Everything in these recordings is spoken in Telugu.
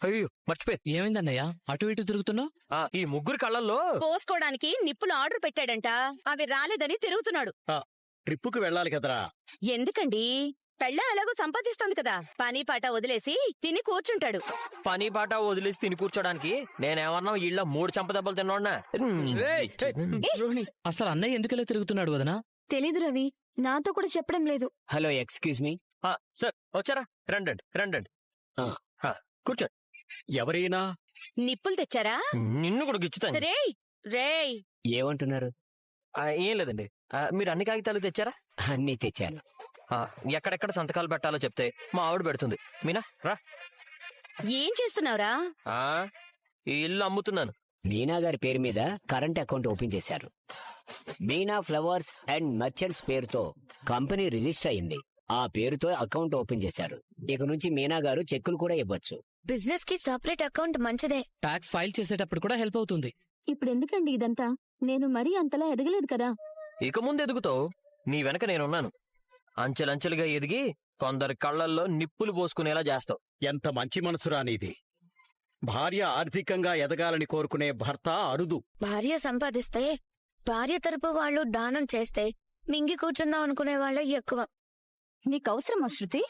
అయ్యో మర్చిపోయి. ఏమైందన్నయ్య అటు ఇటు తిరుగుతున్నావు? ఈ ముగ్గురు కళ్ళల్లో పోసుకోవడానికి నిప్పులు ఆర్డర్ పెట్టాడంట, అవి రాలేదని తిరుగుతున్నాడు. ట్రిప్పుకు వెళ్ళాలి కదరా. ఎందుకండి? పెళ్ళం ఎలాగో సంపాదిస్తుంది కదా, పని పాట వదిలేసి తిని కూర్చుంటాడు. పని పాట వదిలేసి తిని కూర్చోడానికి నేనేమన్నా ఇళ్ళ 3 చంపదెబ్బలు తిన్నోడ్నా? రోహిణి, అసలు అన్నయ్య ఎందుకలా తిరుగుతున్నాడు వదనా? తెలీదు రవి, నాతో కూడా చెప్పడం లేదు. Hello, excuse me. సార్ వచ్చారా? రండి రండి. కూర్చోండి. ఎవరైనా నిప్పులు తెచ్చారా? నిన్ను కూడా గిచ్చుతాను. రేయ్ రేయ్, ఏమంటున్నారు? ఏం లేదండి. మీరు అన్ని కాగితాలు తెచ్చారా? అన్నీ తెచ్చాను. ఎక్కడెక్కడ సంతకాలు పెట్టాలో చెప్తే మా ఆవిడ పెడుతుంది. మీనా రా. ఏం చేస్తున్నావురా? ఈ ఇల్లు అమ్ముతున్నాను. మీనా గారి పేరు మీద కరెంట్ అకౌంట్ ఓపెన్ చేశారు. మీనా ఫ్లవర్స్ అండ్ మర్చెంట్స్ పేరుతో కంపెనీ రిజిస్టర్ అయింది. ఆ పేరుతో అకౌంట్ ఓపెన్ చేశారు. ఇక నుంచి మీనా గారు చెక్కులు కూడా ఇవ్వచ్చు. బిజినెస్ కి సెపరేట్ అకౌంట్ మంచిదే. టాక్స్ ఫైల్ చేసేటప్పుడు కూడా హెల్ప్ అవుతుంది. ఇప్పుడు ఎందుకండి ఇదంతా? నేను మరీ అంతలా ఎదగలేదు కదా. ఇక ముందు ఎదుగుతావు. నీ వెనక నేనున్నాను. అంచెలంచెలుగా ఎదిగి కొందరి కళ్లల్లో నిప్పులు పోసుకునేలా చేస్తావు. ఎంత మంచి మనసురా నీది. భార్య ఆర్థికంగా ఎదగాలని కోరుకునే భర్త అరుదు. భార్య సంపాదిస్తే, భార్య తరపు వాళ్ళు దానం చేస్తే మింగి కూర్చుందాం అనుకునే వాళ్ళే ఎక్కువ. నీకవసరమా శృతి?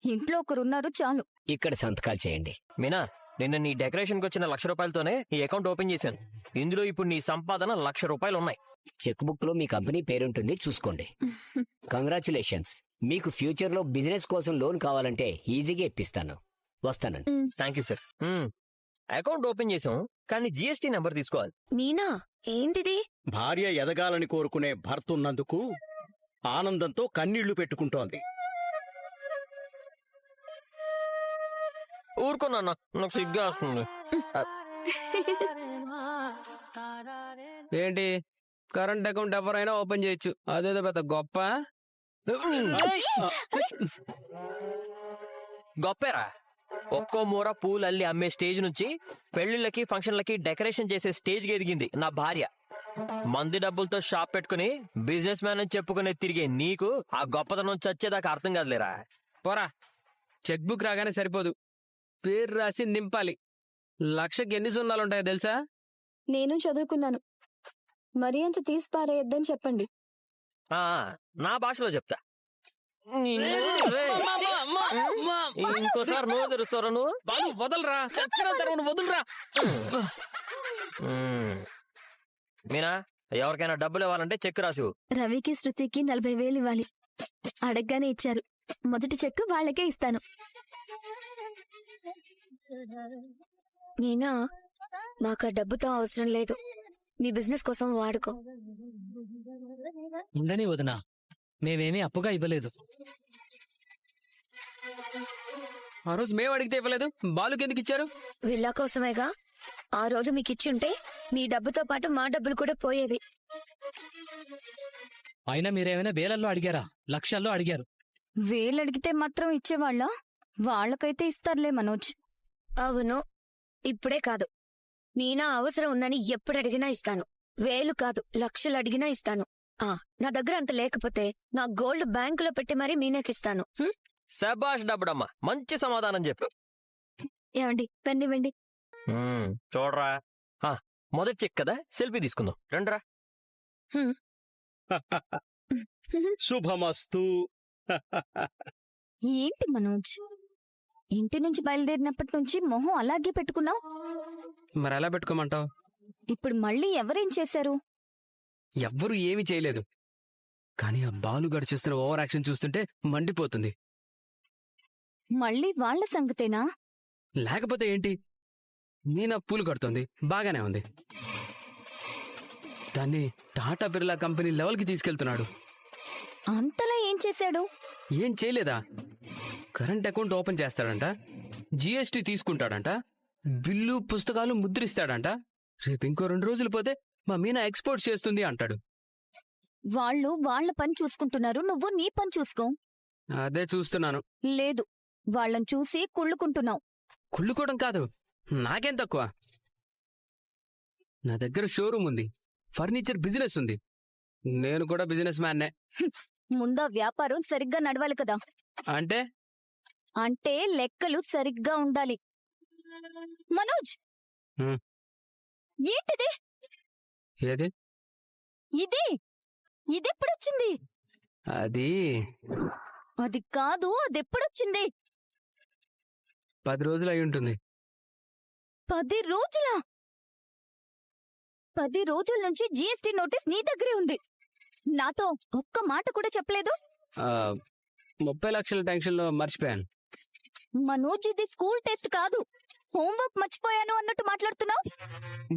ఇంట్లో ఒకరున్నారు చాలు. ఇక్కడ సంతకాలు చేయండి. మీనా, నిన్న నీ డెకరేషన్కి వచ్చిన 1,00,000 రూపాయలతోనే ఈ అకౌంట్ ఓపెన్ చేశాను. ఇందులో ఇప్పుడు నీ సంపాదన 1,00,000 రూపాయలు ఉన్నాయి. చెక్ బుక్ లో మీ కంపెనీ పేరుంటుంది, చూసుకోండి. కంగ్రాచులేషన్స్. మీకు ఫ్యూచర్ లో బిజినెస్ కోసం లోన్ కావాలంటే ఈజీగా ఇప్పిస్తాను. వస్తానండి. Thank you sir. Account open చేసాం, కానీ GST నెంబర్ తీసుకోవాలి. మీనా, ఏంటిది? భార్య ఎదగాలని కోరుకునే భర్త ఉన్నందుకు ఆనందంతో కన్నీళ్లు పెట్టుకుంటోంది. ఊరుకున్నా, నాకు సిగ్గా వస్తుంది. ఏంటి, కరెంట్ అకౌంట్ ఎవరైనా ఓపెన్ చేయొచ్చు, అదేదో పెద్ద గొప్ప? గొప్పేరా. ఒక్కో మూర పూలు అల్లి అమ్మే స్టేజ్ నుంచి పెళ్లిళ్ళకి ఫంక్షన్లకి డెకరేషన్ చేసే స్టేజ్కి ఎదిగింది నా భార్య. మంది డబ్బులతో షాప్ పెట్టుకుని బిజినెస్ మ్యాన్ అని చెప్పుకునే తిరిగే నీకు ఆ గొప్పతనం చచ్చేదాకా అర్థం కాదులేరా. పోరా, చెక్ బుక్ రాగానే సరిపోదు, పేరు రాసి నింపాలి. 1,00,000కి ఎన్ని సున్నాలుంటాయో తెలుసా? నేను చదువుకున్నాను, మరీ అంత తీసి పారేయొద్దని చెప్పండి. నా భాషలో చెప్తా. ఇంకోసారి నువ్వు తెరుస్తారా? నువ్వు వదలరా, చక్రం వదలరా. మీనా, ఎవరికైనా డబ్బులు ఇవ్వాలంటే చెక్ రాసివు. రవికి శృతికి 40,000 ఇవ్వాలి. అడగగానే ఇచ్చారు. మొదటి చెక్ వాళ్ళకే ఇస్తాను. మీనా, మాకు డబ్బుతో అవసరం లేదు, మీ బిజినెస్ కోసం వాడుకో. ఉండని వదనా, మేమేమీ అప్పుగా ఇవ్వలేదు. ఆ రోజు మేము అడిగితే ఇవ్వలేదు, బాలుకి ఎందుకు ఇచ్చారు? విల్లా కోసమేగా. ఆ రోజు మీకు ఇచ్చి ఉంటే మీ డబ్బుతో పాటు మా డబ్బులు కూడా పోయేవి. అయినా మీరేమైనా వేలల్లో అడిగారా? లక్షల్లో అడిగారు. వేలడిగితే మాత్రం ఇచ్చేవాళ్ళ? వాళ్ళకైతే ఇస్తారులే మనోజ్. అవును, ఇప్పుడే కాదు. మీనా అవసరం ఉందని ఎప్పుడు అడిగినా ఇస్తాను. 1,000 కాదు, లక్షలు అడిగినా ఇస్తాను. నా దగ్గర అంత లేకపోతే నా గోల్డ్ బ్యాంకులో పెట్టి మరీ మీనాకిస్తాను. శబాష్ డబ్బుడమ్మా, మంచి సమాధానం చెప్పు. ఏమండి, పెన్నివ్వండి. చూడరా, మొదటి చెక్ కదా, సెల్ఫీ తీసుకుందాం. రండ్రా. శుభమస్తు. ఏంటి మనోజ్, ఇంటి నుంచి బయలుదేరినప్పటి నుంచి మొహం అలాగే పెట్టుకున్నావు? మరి ఎలా పెట్టుకోమంటావు? ఇప్పుడు మళ్ళీ ఎవరేం చేశారు? ఎవ్వరూ ఏమీ చేయలేదు, కానీ ఆ బాలుగాడు చేస్తున్న ఓవర్ యాక్షన్ చూస్తుంటే మండిపోతుంది. మళ్ళీ వాళ్ల సంగతేనా? లేకపోతే ఏంటి? మీనా పూలు కడుతోంది, బాగానే ఉంది. దాన్ని టాటా బిర్లా కంపెనీ లెవెల్కి తీసుకెళ్తున్నాడు. అంతలా ఏం చేశాడు? ఏం చేయలేదా? కరెంట్ అకౌంట్ ఓపెన్ చేస్తాడంట, GST తీసుకుంటాడంట, బిల్లు పుస్తకాలు ముద్రిస్తాడంట. రేపు ఇంకో 2 రోజులు పోతే మా మీనా ఎక్స్పోర్ట్ చేస్తుంది అంటాడు. వాళ్ళు వాళ్ల పని చూసుకుంటున్నారు, నువ్వు నీ పని చూసుకో. అదే చూస్తున్నాను. లేదు, వాళ్ళని చూసి కుళ్ళుకుంటున్నావు. కుళ్ళుకోవడం కాదు, నాకేం తక్కువ. నా దగ్గర షోరూమ్ ఉంది, ఫర్నిచర్ బిజినెస్ ఉంది. నేను కూడా బిజినెస్ మ్యాన్నే. ముందా వ్యాపారం సరిగ్గా నడవాలి కదా. అంటే లెక్కలు సరిగ్గా ఉండాలి. మనోజ్ హ్మ్. ఏంటిది? ఏది ఇది ఇదెప్పుడొచ్చింది? అది అది కాదు, అదెప్పుడొచ్చింది? 10 రోజులు అయి ఉంటుంది. 10 రోజులా? 10 రోజుల నుంచి జీఎస్టీ నోటీస్ నీ దగ్గరే ఉంది. నాతో ఒక్క మాట కూడా చెప్పలేదు. 30 లక్షల టెన్షన్ లో మర్చిపోయాను. మనోజ్, ఇది స్కూల్ టెస్ట్ కాదు. హోంవర్క్ మర్చిపోయాను అన్నట్టు మాట్లాడుతున్నావు.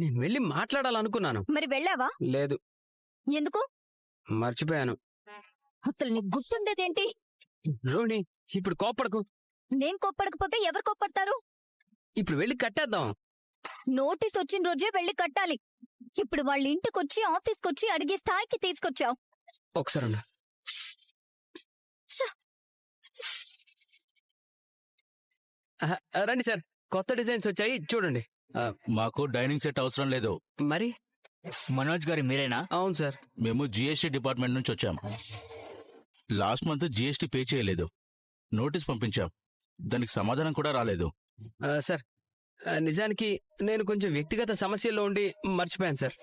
నేను వెళ్ళి మాట్లాడాలనుకున్నాను. మరి వెళ్ళావా? లేదు, ఎందుకు? మర్చిపోయాను. అసలు నీకు గుర్తుండేదేంటి? రోహిణి, ఇప్పుడు కోప్పడకు. నేను కోప్పడకపోతే ఎవరు కోప్పడతారు? ఇప్పుడు వెళ్ళి కట్టేద్దాం. నోటీస్ వచ్చిన రోజే వెళ్ళి కట్టాలి. ఇప్పుడు వాళ్ళ ఇంటికొచ్చి ఆఫీస్కొచ్చి అడిగే స్థాయికి తీసుకొచ్చావు. ఒకసారి ఉండు. రండి సార్, కొత్త డిజైన్స్ వచ్చాయి, చూడండి. మాకు డైనింగ్ సెట్ అవసరం లేదు. మరి మనోజ్ గారు మీరేనా? అవును సార్. మేము జిఎస్టీ డిపార్ట్మెంట్ నుంచి వచ్చాం. లాస్ట్ మంత్ జిఎస్టీ పే చేయలేదు. నోటీస్ పంపించాం, దానికి సమాధానం కూడా రాలేదు. సార్, నిజానికి నేను కొంచెం వ్యక్తిగత సమస్యల్లో ఉండి మర్చిపోయాను సార్.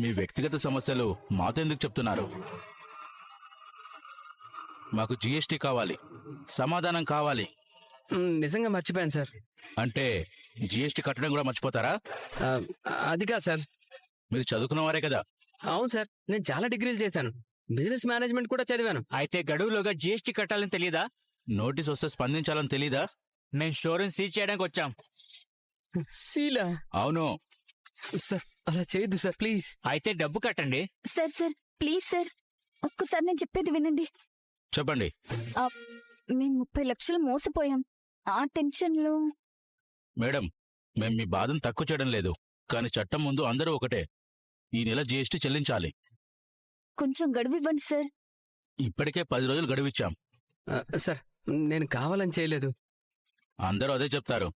మీ వ్యక్తిగత సమస్యలు మాతో ఎందుకు చెప్తున్నారు? మాకు జిఎస్టీ కావాలి, సమాధానం కావాలి. నిజంగా మర్చిపోయాను సార్. అంటే జిఎస్టీ కట్టడం కూడా మర్చిపోతారా? అది కాదు సార్. మీరు చదువుకున్నవారే కదా. అవును సార్, నేను చాలా డిగ్రీలు చేశాను, బిజినెస్ మేనేజ్మెంట్ కూడా చదివాను. అయితే గడువులోగా జీఎస్టీ కట్టాలని తెలియదా? నోటీస్ వస్తే స్పందించాలని తెలీదా? మేము షోరూమ్ సీజ్ చేయడానికి వచ్చాం. సీలా? అవును. సార్, అలా చేయొద్దు సార్, ప్లీజ్. అయితే డబ్బు కట్టండి. సార్ ప్లీజ్ సార్, ఒక్కసారి నేను చెప్పేది వినండి. చెప్పండి. మేము 30 లక్షలు మోసపోయాం. ఆ టెన్షన్లో. మేడం, మేం మీ బాధను తక్కువ చేయడం లేదు, కానీ చట్టం ముందు అందరూ ఒకటే. ఈ నెల జిఎస్టీ చెల్లించాలి. కొంచెం గడువివ్వండి సార్. ఇప్పటికే 10 రోజులు గడువిచ్చాం. సార్, నేను కావాలని చేయలేదు. అందరూ అదే చెప్తారు.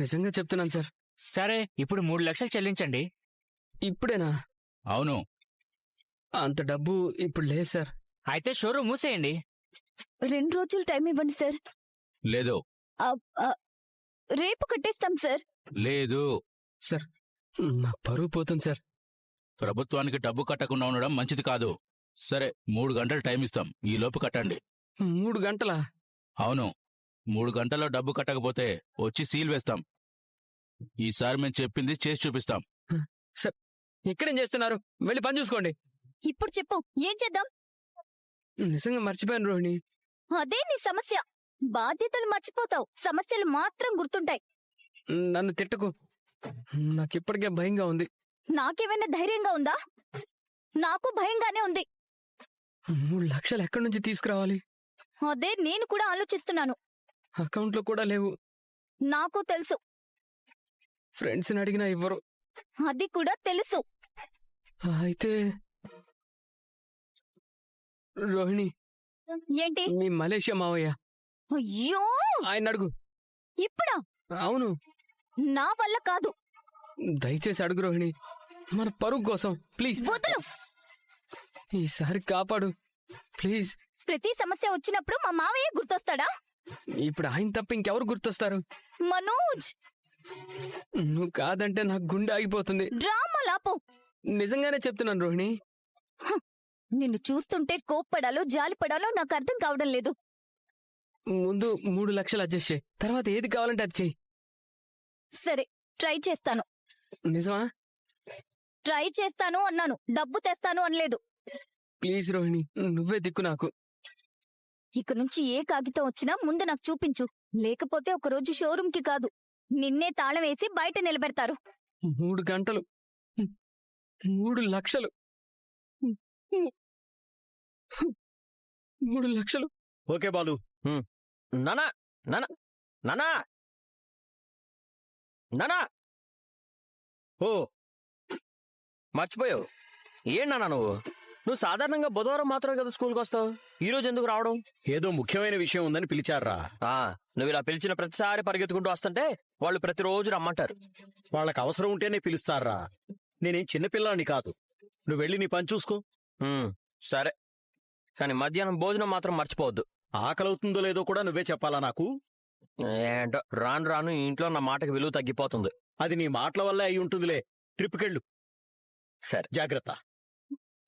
నిజంగా చెప్తున్నాను సార్. సరే, ఇప్పుడు 3 లక్షలు చెల్లించండి. ఇప్పుడేనా? అవును. అంత డబ్బు ఇప్పుడు లేదు సార్. అయితే షోరూమ్ మూసేయండి. 2 రోజులు టైం ఇవ్వండి సార్. లేదు. రేపు కట్టేస్తాం సార్. లేదు. సార్, నా పరువు పోతుంది సార్. ప్రభుత్వానికి డబ్బు కట్టకుండా ఉండడం మంచిది కాదు. సరే, 3 గంటలు టైం ఇస్తాం, ఈ లోపు కట్టండి. 3 గంటలా? అవును. 3 గంటల్లో డబ్బు కట్టకపోతే వచ్చి సీల్ వేస్తాం. ఈసారి మేము చెప్పింది చేసి చూపిస్తాం. సార్, ఇక్కడేం చేస్తున్నారు? వెళ్ళి పని చూసుకోండి. ఇప్పుడు చెప్పు, ఏం చేద్దాం? నిజంగా మర్చిపోయాను రోహిణి. అదే నీ సమస్య. బాధ్యతలు మర్చిపోతావు, సమస్యలు మాత్రం గుర్తుంటాయి. నన్ను తిట్టకు, నాకిప్పటికే భయంగా ఉంది. నాకేమైనా ధైర్యంగా ఉందా? నాకు భయంగానే ఉంది. 3 లక్షలు ఎక్కడి నుంచి తీసుకురావాలి? అదే నేను కూడా ఆలోచిస్తున్నాను. అకౌంట్లో కూడా లేవు. నాకు తెలుసు. ఫ్రెండ్స్ని అడిగినా ఇవ్వరు. అది కూడా తెలుసు. అయితే రోహిణి, ఏంటి? మీ మలేషియా మావయ్య, అయ్యో, ఆయన అడుగు. ఇప్పుడా? అవును, నా వల్ల కాదు. దయచేసి అడుగు రోహిణి, మన పరుగు కోసం ప్లీజ్. వదులు. ఈసారి కాపాడు ప్లీజ్. ప్రతి సమస్య వచ్చినప్పుడు మా మావయ్య గుర్తొస్తాడా? ఇప్పుడు ఆయన తప్ప ఇంకెవరు గుర్తొస్తారు? మనోజ్, నువ్వు కాదంటే నాకు గుండె ఆగిపోతుంది. డ్రామా లాపో. నిజంగానే చెప్తున్నాను రోహిణి. నిన్ను చూస్తుంటే కోప్పడాలో జాలిపడాలో నాకు అర్థం కావడం లేదు. ముందు 3 లక్షలు అడ్జస్ట్ చేయి, తర్వాత ఏది కావాలంటే అది చెయ్యి. సరే, ట్రై చేస్తాను. నిజమా? ట్రై చేస్తాను అన్నాను, డబ్బు తెస్తాను అనలేదు. ప్లీజ్ రోహిణి, నువ్వే దిక్కు నాకు. ఇక నుంచి ఏ కాగితం వచ్చినా ముందు నాకు చూపించు. లేకపోతే ఒకరోజు షోరూంకి కాదు, నిన్నే తాళం వేసి బయట నిలబెడతారు. 3 గంటలు, 3 లక్షలు, 3 లక్షలు. ఓకే బాలు. నానా నానా నానా నానా ఓ, మర్చిపోయావు. ఏం నానా నువ్వు సాధారణంగా బుధవారం మాత్రమే కదా స్కూల్కి వస్తావు, ఈ రోజు ఎందుకు రావడం? ఏదో ముఖ్యమైన విషయం ఉందని పిలిచారా? నువ్వు ఇలా పిలిచిన ప్రతిసారి పరిగెత్తుకుంటూ వస్తుంటే వాళ్ళు ప్రతిరోజు రమ్మంటారు. వాళ్ళకి అవసరం ఉంటేనే పిలుస్తారా? నేనేం చిన్నపిల్లాన్ని కాదు. నువ్వు వెళ్ళి నీ పని చూసుకో. సరే, కానీ మధ్యాహ్నం భోజనం మాత్రం మర్చిపోవద్దు. ఆకలవుతుందో లేదో కూడా నువ్వే చెప్పాలా నాకు? ఏంటో రాను రాను ఈ ఇంట్లో నా మాటకి విలువ తగ్గిపోతుంది. అది నీ మాటల వల్లే అయి ఉంటుందిలే. ట్రిప్కెళ్ళు. సరే. జాగ్రత్త.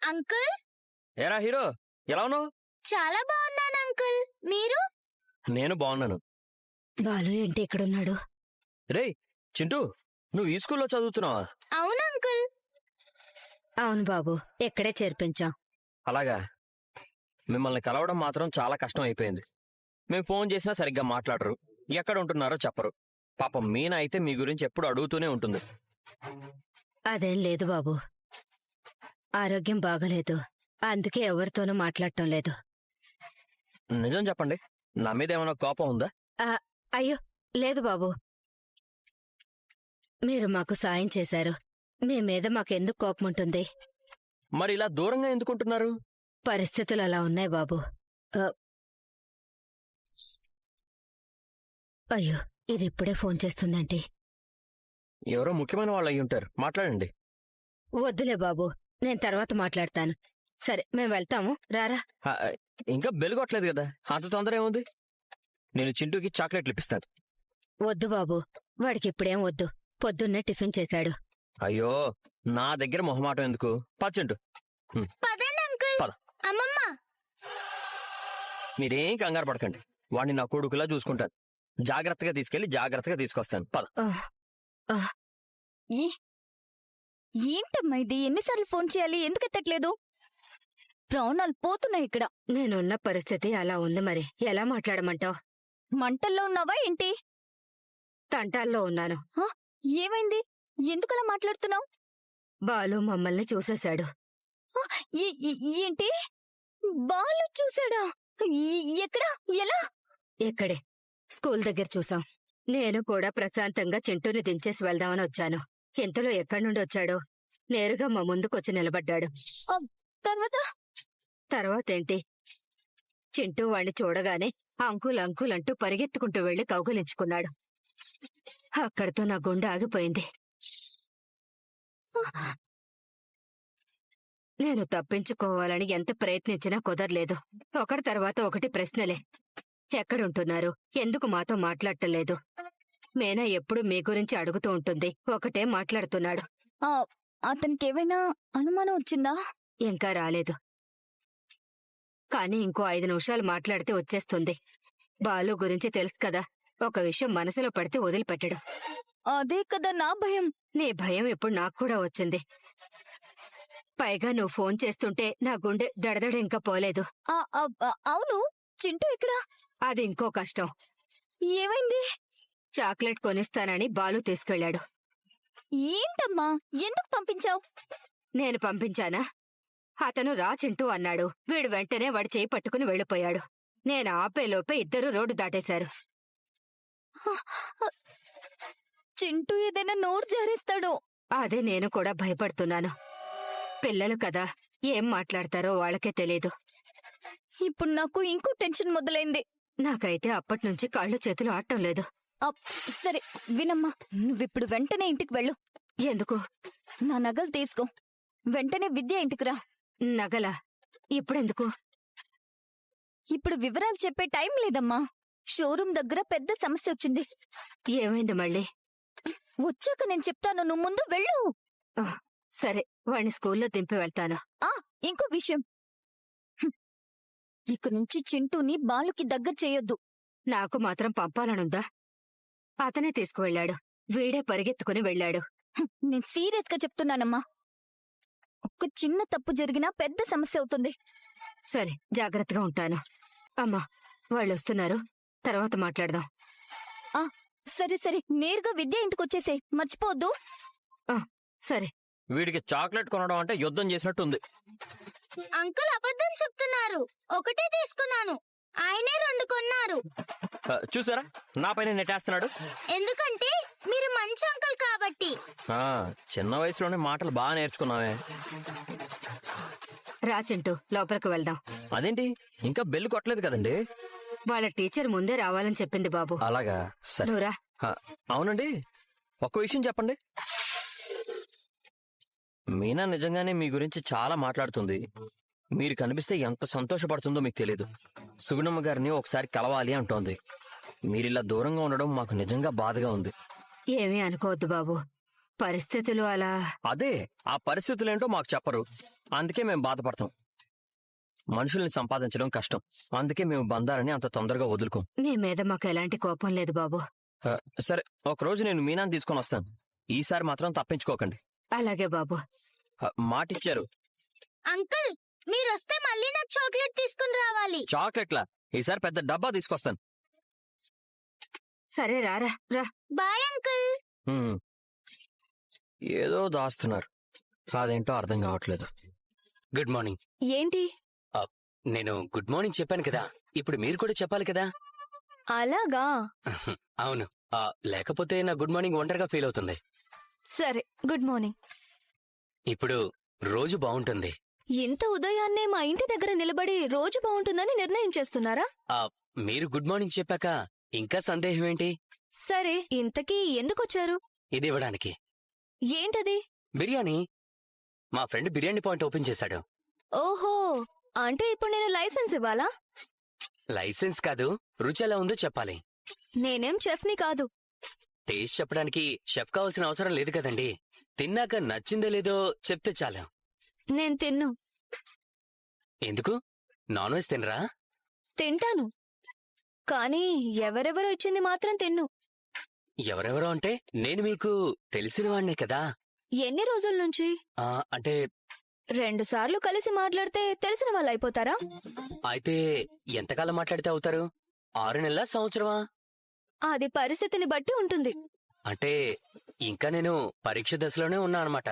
అంకుల్ ఏరా హీరో, ఎలా ఉన్నావు? చాలా బాగున్నాను అంకుల్. మీరు? నేను బాగున్నాను. బాలు ఏంటి ఇక్కడున్నాడు? రేయ్ చింటూ, నువ్వు ఈ స్కూల్లో చదువుతున్నావా? అవును అంకుల్. అవును బాబు, ఇక్కడే చేర్పించాం. అలాగా. మిమ్మల్ని కలవడం మాత్రం చాలా కష్టం అయిపోయింది. మేము ఫోన్ చేసినా సరిగ్గా మాట్లాడరు, ఎక్కడ ఉంటున్నారో చెప్పరు. పాపం మీనా అయితే మీ గురించి ఎప్పుడు అడుగుతూనే ఉంటుంది. అదేం లేదు బాబు, ఆరోగ్యం బాగలేదు, అందుకే ఎవరితోనూ మాట్లాడటం లేదు. నిజం చెప్పండి, నా మీద ఏమైనా కోపం ఉందా? అయ్యో లేదు బాబు, మీరు మాకు సాయం చేశారు, మీ మీద మాకెందుకు కోపం ఉంటుంది? మరి ఇలా దూరంగా ఎందుకుంటున్నారు? పరిస్థితులు అలా ఉన్నాయి బాబు. అయ్యో, ఇది ఇప్పుడే ఫోన్ చేస్తుందంటే. ఎవరో ముఖ్యమైన వాళ్ళు అయి ఉంటారు, మాట్లాడండి. వద్దులే బాబు, నేను తర్వాత మాట్లాడతాను. సరే, మేము వెళ్తాము, రారా. ఆ, ఇంకా బెల్ కొట్టలేదు కదా, అంత తొందర ఏముంది? నేను చింటూకి చాక్లెట్లు ఇప్పిస్తాను. వద్దు బాబు, వాడికి ఇప్పుడేం వద్దు, పొద్దున్నే టిఫిన్ చేశాడు. అయ్యో, నా దగ్గర మొహమాటం ఎందుకు? పచ్చింటూ పదండి అంకుల్. పద. అమ్మమ్మ. మీరేం కంగారు పడకండి, వాడిని నా కొడుకులా చూసుకుంటాను. జాగ్రత్తగా తీసుకెళ్లి జాగ్రత్తగా తీసుకొస్తాను. పద. ఏంటమ్మా ఇది? ఎన్నిసార్లు ఫోన్ చేయాలి? ఎందుకు ఎత్తట్లేదు? ప్రాణాలు పోతున్నాయి ఇక్కడ. నేనున్న పరిస్థితి అలా ఉంది, మరి ఎలా మాట్లాడమంటావు? మంటల్లో ఉన్నావా ఏంటి? తంటాల్లో ఉన్నాను. ఏమైంది? ఎందుకలా మాట్లాడుతున్నావు? బాలు మమ్మల్ని చూసేశాడు. ఏంటి? బాలు చూసాడా? ఎక్కడా? ఎలా? ఇక్కడే స్కూల్ దగ్గర చూసాం. నేను కూడా ప్రశాంతంగా చింటూని దించేసి వెళ్దామని వచ్చాను. ఇంతలో ఎక్కడి నుండి వచ్చాడో నేరుగా మా ముందుకొచ్చి నిలబడ్డాడు. తర్వాత? తర్వాతేంటి, చింటూ వాణ్ణి చూడగానే అంకుల్ అంకుల్ అంటూ పరిగెత్తుకుంటూ వెళ్లి కౌగిలించుకున్నాడు. అక్కడితో నా గుండె ఆగిపోయింది. నేను తప్పించుకోవాలని ఎంత ప్రయత్నించినా కుదరలేదు. ఒకటి తర్వాత ఒకటి ప్రశ్నలే. ఎక్కడుంటున్నారు? ఎందుకు మాతో మాట్లాడటలేదు? మేనా ఎప్పుడు మీ గురించి అడుగుతూ ఉంటుంది, ఒకటే మాట్లాడుతున్నాడు. అతనికేమైనా అనుమానం వచ్చిందా? ఇంకా రాలేదు, కానీ ఇంకో 5 నిమిషాలు మాట్లాడితే వచ్చేస్తుంది. బాలు గురించి తెలుసు కదా, ఒక విషయం మనసులో పడితే వదిలిపెట్టడు. అదే కదా నా భయం. నీ భయం ఇప్పుడు నాకు కూడా వచ్చింది. పైగా నువ్వు ఫోన్ చేస్తుంటే నా గుండె దడదడ ఇంకా పోలేదు. అవును, చింటూ ఇక్కడ. అది ఇంకో కష్టం. ఏమైంది? చాక్లెట్ కొనిస్తానని బాలు తీసుకెళ్లాడు. ఏంటమ్మా, ఎందుకు పంపించావు? నేను పంపించానా? అతను రా చింటూ అన్నాడు. వీడు వెంటనే వాడి చేయి పట్టుకుని వెళ్ళిపోయాడు. నేను ఆపేలోపే ఇద్దరు రోడ్డు దాటేశారు. చింటూ ఏదైనా నోరు జారేస్తాడు. అదే నేను కూడా భయపడుతున్నాను. పిల్లలు కదా, ఏం మాట్లాడతారో వాళ్ళకే తెలీదు. ఇప్పుడు నాకు ఇంకో టెన్షన్ మొదలైంది. నాకైతే అప్పట్నుంచి కాళ్ళు చేతులు ఆడటం లేదు. సరే వినమ్మా, నువ్విప్పుడు వెంటనే ఇంటికి వెళ్ళు. ఎందుకు? నా నగలు తీసుకో. వెంటనే విద్య ఇంటికి రా. నగలా? ఇప్పుడెందుకు? ఇప్పుడు వివరాలు చెప్పే టైం లేదమ్మా. షోరూమ్ దగ్గర పెద్ద సమస్య వచ్చింది. ఏమైంది మళ్ళీ? వచ్చాక నేను చెప్తాను, నువ్వు ముందు వెళ్ళు. సరే, వాణ్ణి స్కూల్లో దింపి వెళ్తాను. ఇంకో విషయం, ఇక నుంచి చింటూని బాలుకి దగ్గర చేయొద్దు. నాకు మాత్రం పంపాలనుందా? అతనే తీసుకువెళ్ళాడు. వీడే పరిగెత్తుకుని వెళ్ళాడు. నేను సీరియస్ గా చెప్తున్నానమ్మా. ఒక్క చిన్న తప్పు జరిగినా పెద్ద సమస్య అవుతుంది. సరే, జాగ్రత్తగా ఉంటాను. అమ్మా, వాళ్ళు వస్తున్నారు, తర్వాత మాట్లాడదాం. సరే సరే, నేరుగా విద్య ఇంటికొచ్చేసే, మర్చిపోవద్దు. సరే. వీడికి చాక్లెట్ కొనడం అంటే యుద్ధం చేసినట్టుంది. అంకుల్ అబద్ధం చెప్తున్నారు. ఒకటే తీసుకున్నాను, ఆయనే 2 కొన్నారు. చూసారా, నా పైన నెట్టేస్తున్నాడు. ఎందుకంటే మీరు మంచి అంకుల్ కాబట్టి. చిన్న వయసులోనే మాటలు బాగా నేర్చుకున్నావే. రా చింటూ, లోపలికి వెళ్దాం. అదేంటి, ఇంకా బెల్ కొట్టలేదు కదండి? వాళ్ళ టీచర్ ముందే రావాలని చెప్పింది బాబు. అలాగా, సరే. నువ్వురా. అవునండి, ఒక్క విషయం చెప్పండి. మీనా నిజంగానే మీ గురించి చాలా మాట్లాడుతుంది. మీరు కనిపిస్తే ఎంత సంతోషపడుతుందో మీకు తెలీదు. సుగుణమ్మ గారిని ఒకసారి కలవాలి అంటోంది. మీరిలా దూరంగా ఉండడం మాకు నిజంగా బాధగా ఉంది. ఏమీ అనుకోవద్దు బాబు. పరిస్థితులు అలా. అదే ఆ పరిస్థితులేంటో మాకు చెప్పరు, అందుకే మేము బాధపడతాం. మనుషుల్ని సంపాదించడం కష్టం, అందుకే మేము బంధాలని అంత తొందరగా వదులుకోం. మీ మీద మాకు ఎలాంటి కోపం లేదు బాబు. సరే, ఒకరోజు నేను మీనాన్ని తీసుకొని వస్తాను. ఈసారి మాత్రం తప్పించుకోకండి. అలాగే బాబు. మాటిచ్చారు. అంకుల్ మీరొస్తే మళ్ళీ నాకు చాక్లెట్ తీసుకుని రావాలి. చాక్లెట్లా? ఈసారి పెద్ద డబ్బా తీసుకొస్తాను. సరే రారా రా. Bye uncle. హ్మ్. ఏదో దాస్తున్నారు, అదేంటో అర్థం కావట్లేదు. Good morning. ఏంటి? నేను గుడ్ మార్నింగ్ చెప్పాను కదా, ఇప్పుడు మీరు కూడా చెప్పాలి కదా. అలాగా? అవును. లేకపోతే నా గుడ్ మార్నింగ్ ఒంటరిగా ఫీల్ అవుతుంది. సరే, గుడ్ మార్నింగ్. ఇప్పుడు రోజు బాగుంటుంది. ఇంత ఉదయాన్నే మా ఇంటి దగ్గర నిలబడి రోజు బాగుంటుందని నిర్ణయం చేస్తున్నారా? మీరు గుడ్ మార్నింగ్ చెప్పాక ఇంకా సందేహం ఏంటి? సరే, ఇంతకీ ఎందుకొచ్చారు? ఇది ఇవ్వడానికి. ఏంటది? బిర్యానీ. మా ఫ్రెండ్ బిర్యానీ పాయింట్ ఓపెన్ చేశాడు. ఓహో, అంటే ఇప్పుడు నేను లైసెన్స్ ఇవ్వాలా? లైసెన్స్ కాదు, రుచి ఎలా ఉందో చెప్పాలి. నేనేం చెఫ్ని కాదు. టేస్ట్ చెప్పడానికి షెఫ్ కావాల్సిన అవసరం లేదు కదండి. తిన్నాక నచ్చిందో లేదో చెప్తే చాలు. నేను తిన్ను. ఎందుకు? నాన్ వెజ్ తినరా? తింటాను, కానీ ఎవరెవరో ఇచ్చింది మాత్రం తిన్ను. ఎవరెవరో అంటే నేను మీకు తెలిసిన వాడినే కదా. ఎన్ని రోజుల నుంచి? అంటే 2 సార్లు కలిసి మాట్లాడితే తెలిసిన వాళ్ళు అయిపోతారా? అయితే ఎంతకాలం మాట్లాడితే అవుతారు? 6 నెలల, సంవత్సరమా? అది పరిస్థితిని బట్టి ఉంటుంది. అంటే ఇంకా నేను పరీక్ష దశలోనే ఉన్నా అనమాట.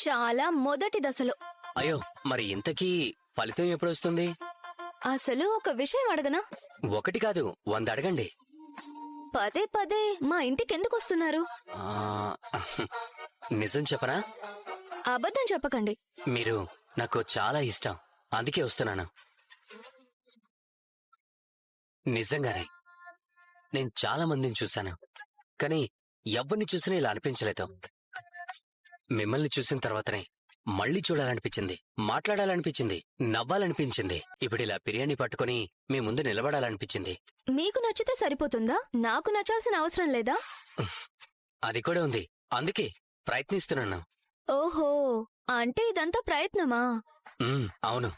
చాలా మొదటి దశలో. అయ్యో, మరి ఇంతకీ ఫలితం ఎప్పుడు వస్తుంది? అసలు ఒక విషయం అడగనా? 1 కాదు, 100 అడగండి. పదే పదే మా ఇంటికెందుకు వస్తున్నారు? నిజం చెప్పనా? అబద్ధం చెప్పకండి. మీరు నాకు చాలా ఇష్టం, అందుకే వస్తున్నాను. నిజంగానే నేను చాలా మందిని చూశాను, కానీ ఎవరిని చూసినా ఇలా అనిపించలేదు. మిమ్మల్ని చూసిన తర్వాతనే మళ్ళీ చూడాలనిపించింది, మాట్లాడాలనిపించింది, నవ్వాలనిపించింది. ఇప్పుడు ఇలా బిర్యానీ పట్టుకుని మీ ముందు నిలబడాలనిపించింది. మీకు నచ్చితే సరిపోతుందా? నాకు నచ్చాల్సిన అవసరం లేదా? అది కూడా ఉంది, అందుకే ప్రయత్నిస్తున్నాను. ఓహో, అంటే ఇదంతా ప్రయత్నమా? అవును.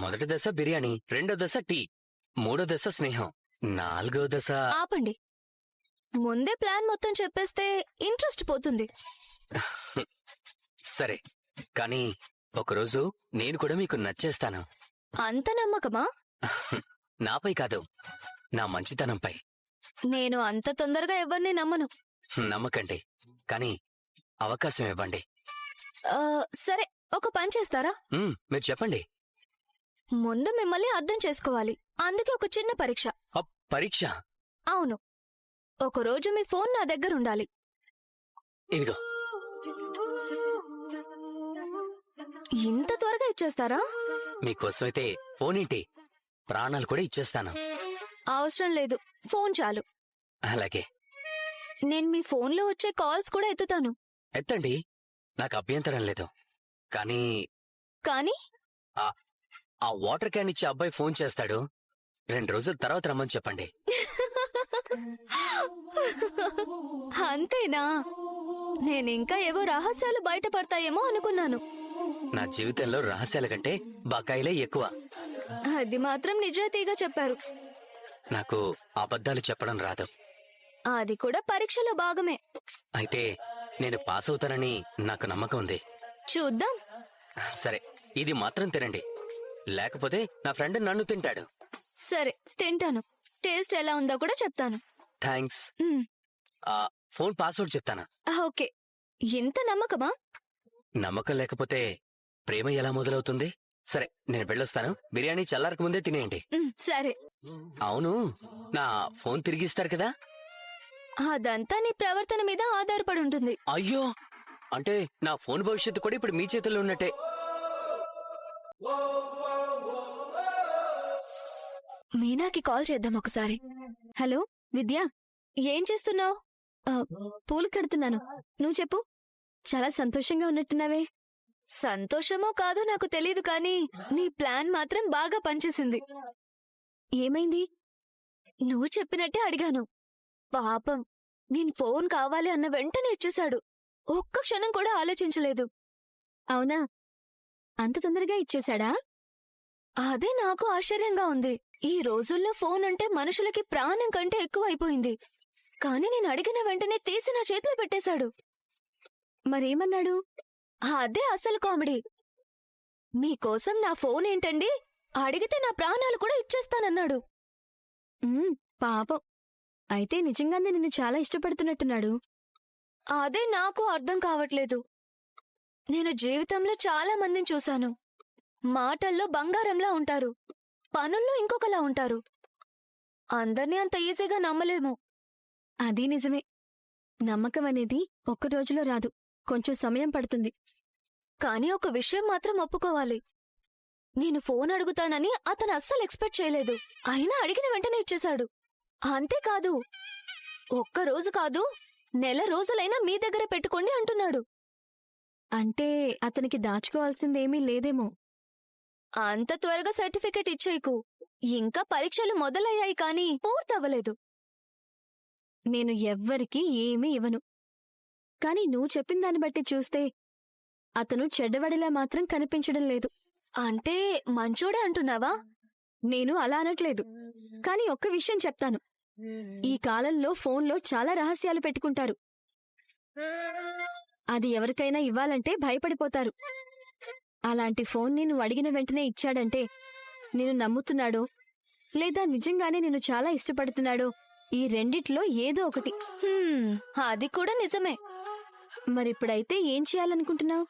మొదటి దశ బిర్యానీ, 2వ దశ టీ, 3వ దశ స్నేహం, 4వ దశ. ఆపండి. ముందే ప్లాన్ మొత్తం చెప్పేస్తే ఇంట్రెస్ట్ పోతుంది. సరే, కానీ ఒకరోజు నేను కూడా మీకు నచ్చేస్తాను. అంత నమ్మకమా? నాపై కాదు, నా మంచితనంపై. నేను అంత తొందరగా ఎవరిని నమ్మను. నమ్మకండి, కానీ అవకాశం ఇవ్వండి. సరే, ఒక పని చేస్తారా? మీరు చెప్పండి. ముందు మిమ్మల్ని అర్థం చేసుకోవాలి, అందుకే ఒక చిన్న పరీక్ష. పరీక్ష? అవును. ఒకరోజు మీ ఫోన్ నా దగ్గర ఉండాలి. ఇదిగో. ఇంత త్వరగా ఇచ్చేస్తారా? మీకోసమైతే ఫోన్ ఏంటి, ప్రాణాలు కూడా ఇచ్చేస్తాను. అవసరం లేదు, ఫోన్ చాలు. అలాగే. నేను మీ ఫోన్లో వచ్చే కాల్స్ కూడా ఎత్తుతాను. ఎత్తండి, నాకు అభ్యంతరం లేదు. కానీ కానీ ఆ వాటర్ క్యాన్ ఇచ్చే అబ్బాయి ఫోన్ చేస్తాడు, 2 రోజుల తర్వాత రమ్మని చెప్పండి. అంతేనా? నేనింకా ఏవో రహస్యాలు బయటపడతాయేమో అనుకున్నాను. నా జీవితంలో రహస్యాల కంటే బకాయిలే ఎక్కువ. అది మాత్రం నిజాయితీగా చెప్పారు. నాకు అబద్ధాలు చెప్పడం రాదు. అది కూడా పరీక్షలో భాగమే. అయితే నేను పాస్ అవుతానని నాకు నమ్మకం ఉంది. చూద్దాం. సరే, ఇది మాత్రం తినండి, లేకపోతే నా ఫ్రెండ్ నన్ను తింటాడు. సరే, తింటాను. టేస్ట్ ఎలా ఉందో కూడా చెప్తాను. థ్యాంక్స్. ఫోన్ పాస్వర్డ్ చెప్తానా? ఓకే. ఇంత నమ్మకమా? నమ్మకం లేకపోతే ప్రేమ ఎలా మొదలవుతుంది? సరే, నేను వెళ్ళొస్తాను. బిర్యానీ చల్లారక ముందే తినేయండి. సరే. అవును, నా ఫోన్ తిరిగిస్తారు కదా? అదంతా నీ ప్రవర్తన మీద ఆధారపడి ఉంటుంది. అయ్యో, అంటే నా ఫోన్ భవిష్యత్తు కూడా ఇప్పుడు మీ చేతుల్లో ఉన్నట్టే. మీనాకి కాల్ చేద్దాం ఒకసారి. హలో విద్య, ఏం చేస్తున్నావు? పూలు కడుతున్నాను. నువ్వు చెప్పు. చాలా సంతోషంగా ఉన్నట్టున్నావే. సంతోషమో కాదో నాకు తెలీదు, కానీ నీ ప్లాన్ మాత్రం బాగా పనిచేసింది. ఏమైంది? నువ్వు చెప్పినట్టే అడిగాను. పాపం, నేను ఫోన్ కావాలి అన్న వెంటనే ఇచ్చేశాడు. ఒక్క క్షణం కూడా ఆలోచించలేదు. అవునా? అంత తొందరగా ఇచ్చేశాడా? అదే నాకు ఆశ్చర్యంగా ఉంది. ఈ రోజుల్లో ఫోన్ అంటే మనుషులకి ప్రాణం కంటే ఎక్కువ అయిపోయింది. కాని నేను అడిగిన వెంటనే తీసి నా చేతిలో పెట్టేశాడు. మరేమన్నాడు? అదే అసలు కామెడీ. మీకోసం నా ఫోన్ ఏంటండి, అడిగితే నా ప్రాణాలు కూడా ఇచ్చేస్తానన్నాడు. పాపం. అయితే నిజంగానే నిన్ను చాలా ఇష్టపడుతున్నట్టున్నాడు. అదే నాకు అర్థం కావట్లేదు. నేను జీవితంలో చాలా మందిని చూశాను. మాటల్లో బంగారంలా ఉంటారు, పనుల్లో ఇంకొకలా ఉంటారు. అందర్నీ అంత ఈజీగా నమ్మలేము. అది నిజమే. నమ్మకం అనేది ఒక్క రోజులో రాదు, కొంచెం సమయం పడుతుంది. కానీ ఒక విషయం మాత్రం ఒప్పుకోవాలి. నేను ఫోన్ అడుగుతానని అతను అస్సలు ఎక్స్పెక్ట్ చేయలేదు. అయినా అడిగిన వెంటనే ఇచ్చేశాడు. అంతేకాదు, ఒక్క రోజు కాదు, నెల రోజులైనా మీ దగ్గర పెట్టుకోండి అంటున్నాడు. అంటే అతనికి దాచుకోవాల్సిందేమీ లేదేమో. అంత త్వరగా సర్టిఫికెట్ ఇచ్చేయకు. ఇంకా పరీక్షలు మొదలయ్యాయి కానీ పూర్తవ్వలేదు. నేను ఎవ్వరికీ ఏమీ ఇవ్వను. కాని నువ్వు చెప్పిన దాన్ని బట్టి చూస్తే అతను చెడ్డవాడిలా మాత్రం కనిపించడం లేదు. అంటే మంచోడే అంటున్నావా? నేను అలా అనట్లేదు. కాని ఒక్క విషయం చెప్తాను. ఈ కాలంలో ఫోన్లో చాలా రహస్యాలు పెట్టుకుంటారు. అది ఎవరికైనా ఇవ్వాలంటే భయపడిపోతారు. అలాంటి ఫోన్ నేను అడిగిన వెంటనే ఇచ్చాడంటే నేను నమ్ముతున్నాడో లేదా నిజంగానే నేను చాలా ఇష్టపడుతున్నాడో ఈ రెండిట్లో ఏదో ఒకటి. అది కూడా నిజమే. మరిప్పుడైతే ఏం చేయాలనుకుంటున్నావు?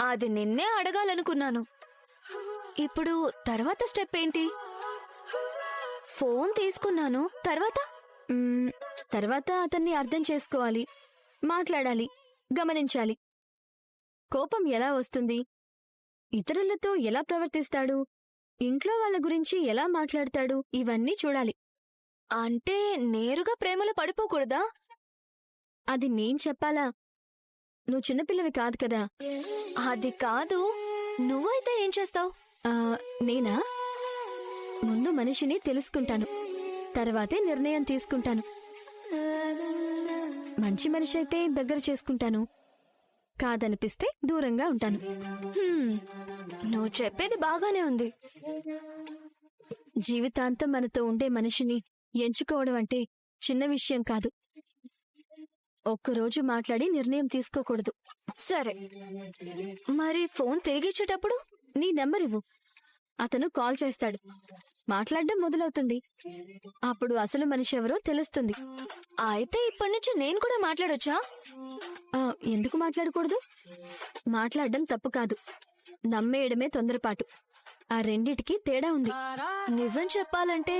అది నిన్నే అడగాలనుకున్నాను. ఇప్పుడు తర్వాత స్టెప్ ఏంటి? ఫోన్ తీసుకున్నాను, తర్వాత అతన్ని అర్థం చేసుకోవాలి, మాట్లాడాలి, గమనించాలి. కోపం ఎలా వస్తుంది, ఇతరులతో ఎలా ప్రవర్తిస్తాడు, ఇంట్లో వాళ్ళ గురించి ఎలా మాట్లాడతాడు, ఇవన్నీ చూడాలి. అంటే నేరుగా ప్రేమలో పడిపోకూడదా? అది నేను చెప్పాలా? నువ్వు చిన్నపిల్లవి కాదు కదా. అది కాదు, నువ్వైతే ఏం చేస్తావు? నేనా? ముందు మనిషిని తెలుసుకుంటాను, తర్వాతే నిర్ణయం తీసుకుంటాను. మంచి మనిషి అయితే దగ్గర చేసుకుంటాను, కాదనిపిస్తే దూరంగా ఉంటాను. నువ్వు చెప్పేది బాగానే ఉంది. జీవితాంతం మనతో ఉండే మనిషిని ఎంచుకోవడం అంటే చిన్న విషయం కాదు. ఒక్కరోజు మాట్లాడి నిర్ణయం తీసుకోకూడదు. సరే, మరి ఫోన్ తిరిగిచ్చేటప్పుడు నీ నెంబర్ ఇవ్వు, అతను కాల్ చేస్తాడు, మాట్లాడడం మొదలవుతుంది. అప్పుడు అసలు మనిషి ఎవరో తెలుస్తుంది. అయితే ఇప్పటి నుంచి నేను కూడా మాట్లాడొచ్చా? ఎందుకు మాట్లాడకూడదు? మాట్లాడడం తప్పు కాదు, నమ్మేయడమే తొందరపాటు. ఆ రెండిటికి తేడా ఉంది. నిజం చెప్పాలంటే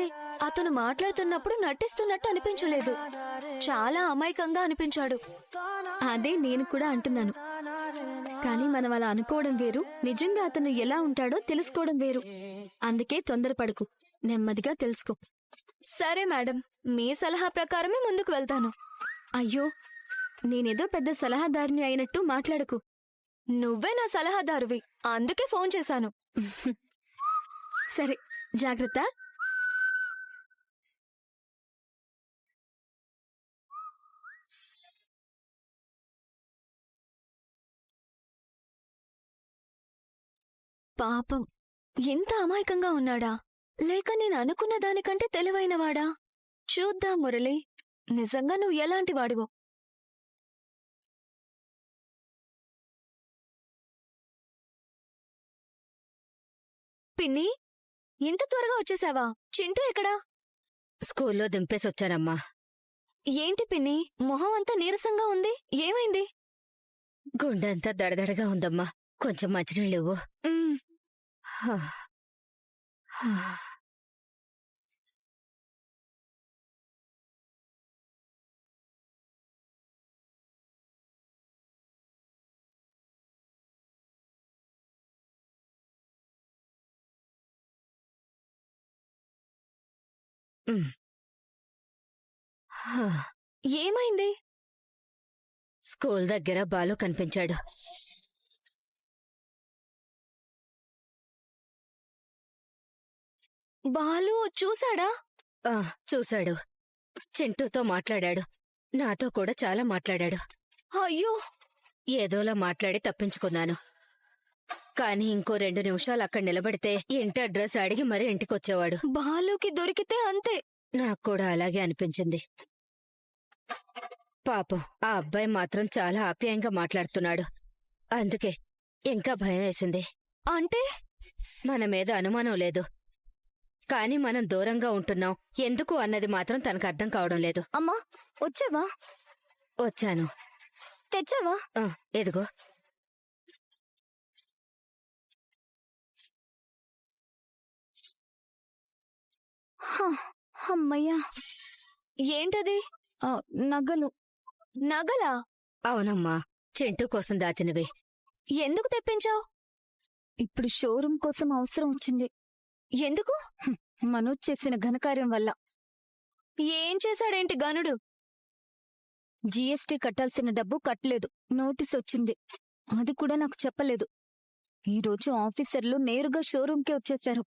అతను మాట్లాడుతున్నప్పుడు నటిస్తున్నట్టు అనిపించలేదు, చాలా అమాయకంగా అనిపించాడు. అదే నేను కూడా అంటున్నాను. కానీ మనం అలా అనుకోవడం వేరు, నిజంగా అతను ఎలా ఉంటాడో తెలుసుకోవడం వేరు. అందుకే తొందరపడకు, నెమ్మదిగా తెలుసుకో. సరే మేడం, మీ సలహా ప్రకారమే ముందుకు వెళ్తాను. అయ్యో, నేనేదో పెద్ద సలహాదారుని అయినట్టు మాట్లాడకు. నువ్వే నా సలహాదారువి, అందుకే ఫోన్ చేశాను. సరే, జాగ్రత్త. పాపం, ఎంత అమాయకంగా ఉన్నాడా? లేక నేను అనుకున్న దానికంటే తెలివైనవాడా? చూద్దాం మురళి, నిజంగా నువ్వు ఎలాంటి వాడివో. పిన్ని, ఇంత త్వరగా వచ్చేసావా? చింటూ ఎక్కడా? స్కూల్లో దింపేసొచ్చానమ్మా. ఏంటి పిన్ని, మొహం అంతా నీరసంగా ఉంది, ఏమైంది? గుండెంతా దడదడగా ఉందమ్మా, కొంచెం మంచినీళ్ళివ్వు. ఏమైంది? స్కూల్ దగ్గర బాలు కనిపించాడు. బాలు చూశాడా? ఆ, చూశాడు. చింటూతో మాట్లాడాడు. నాతో కూడా చాలా మాట్లాడాడు. అయ్యో ఏదోలా మాట్లాడి తప్పించుకున్నాను. కానీ ఇంకో 2 నిమిషాలు అక్కడ నిలబడితే ఇంటి అడ్రస్ అడిగి మరీ ఇంటికొచ్చేవాడు. బాలుకి దొరికితే అంతే. నాకు కూడా అలాగే అనిపించింది. పాపం ఆ అబ్బాయి మాత్రం చాలా ఆప్యాయంగా మాట్లాడుతున్నాడు. అందుకే ఇంకా భయం వేసింది. అంటే మన మీద అనుమానం లేదు, కానీ మనం దూరంగా ఉంటున్నాం ఎందుకు అన్నది మాత్రం తనకు అర్థం కావడం లేదు. అమ్మా వచ్చావా? వచ్చాను. తెచ్చావా? ఆ, ఎదుగో. హ, అమ్మయ్యా. ఏంటది? నగలు. నగలా? అవునమ్మా, చింటూ కోసం దాచినవి. ఎందుకు తెప్పించావు? ఇప్పుడు షోరూమ్ కోసం అవసరం వచ్చింది. ఎందుకు? మనోజ్ చేసిన ఘనకార్యం వల్ల. ఏం చేశాడేంటి గనుడు? జీఎస్టీ కట్టాల్సిన డబ్బు కట్టలేదు, నోటీస్ వచ్చింది. అది కూడా నాకు చెప్పలేదు. ఈరోజు ఆఫీసర్లు నేరుగా షోరూంకే వచ్చేశారు.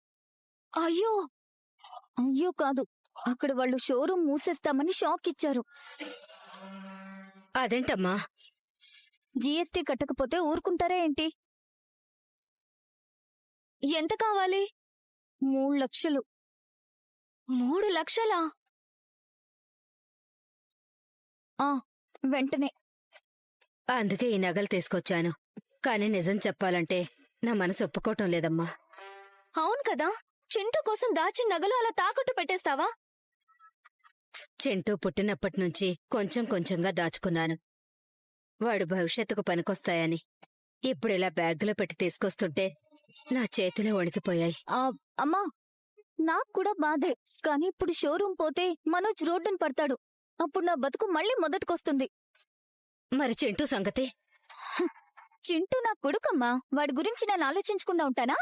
అయ్యో అయ్యో కాదు, అక్కడ వాళ్ళు షోరూం మూసేస్తామని షాక్ ఇచ్చారు. అదేంటమ్మా? జీఎస్టీ కట్టకపోతే ఊరుకుంటారా ఏంటి? ఎంత కావాలి? 3 లక్షలు. 3 లక్షలా? వెంటనే. అందుకే ఈ నగలు తీసుకొచ్చాను. కానీ నిజం చెప్పాలంటే నా మనసు ఒప్పుకోవటం లేదమ్మా. అవును కదా, చింటూ కోసం దాచిన నగలు అలా తాకట్టు పెట్టేస్తావా? చింటూ పుట్టినప్పటి నుంచి కొంచెం కొంచెంగా దాచుకున్నాను, వాడు భవిష్యత్తుకు పనికొస్తాయని. ఇప్పుడిలా బ్యాగులో పెట్టి తీసుకొస్తుంటే నా చేతులే వణికిపోయాయి. అమ్మా, నాకు కూడా బాధే. కానీ ఇప్పుడు షోరూం పోతే మనోజ్ రోడ్డును పడతాడు. అప్పుడు నా బతుకు మళ్ళీ మొదటికొస్తుంది. మరి చింటూ సంగతి? చింటూ నా కొడుకమ్మా, వాడి గురించి నేను ఆలోచించకుండా ఉంటానా?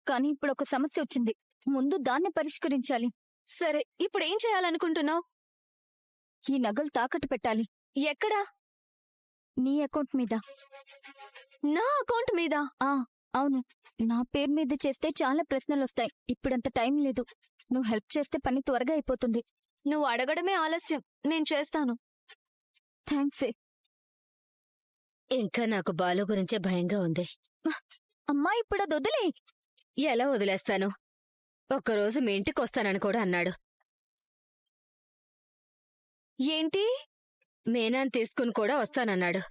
కానీ ఇప్పుడు ఒక సమస్య వచ్చింది, ముందు దాన్ని పరిష్కరించాలి. సరే, ఇప్పుడు ఏం చేయాలనుకుంటున్నావు? ఈ నగలు తాకట్టు పెట్టాలి. ఎక్కడా? నీ అకౌంట్ మీద. నా అకౌంట్ మీద? అవును, నా పేరు మీద చేస్తే చాలా ప్రశ్నలొస్తాయి. ఇప్పుడంత టైం లేదు. నువ్వు హెల్ప్ చేస్తే పని త్వరగా అయిపోతుంది. నువ్వు అడగడమే ఆలస్యం, నేను చేస్తాను. థ్యాంక్స్. ఇంకా నాకు బాలు గురించే భయంగా ఉంది. అమ్మా, ఇప్పుడు అది వదిలే. ఎలా వదిలేస్తాను? ఒక్కరోజు మీ ఇంటికొస్తానని కూడా అన్నాడు. ఏంటి? మీనాన్ని తీసుకుని కూడా వస్తానన్నాడు.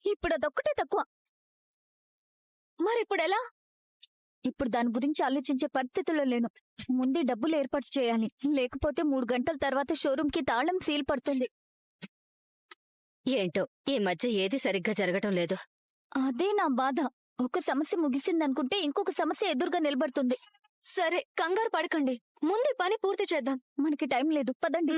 ఇప్పుడు అదొక్కటే తక్కువ. మరిప్పుడెలా? ఇప్పుడు దాని గురించి ఆలోచించే పరిస్థితుల్లో లేను. ముందే డబ్బులు ఏర్పాటు చేయాలి, లేకపోతే 3 గంటల తర్వాత షోరూంకి తాళం సీల్ పడుతుంది. ఏంటో ఈ మధ్య ఏది సరిగ్గా జరగటం లేదు. అదే నా బాధ. ఒక సమస్య ముగిసిందనుకుంటే ఇంకొక సమస్య ఎదురుగా నిలబడుతుంది. సరే, కంగారు పడకండి, ముందే పని పూర్తి చేద్దాం. మనకి టైం లేదు, పదండి.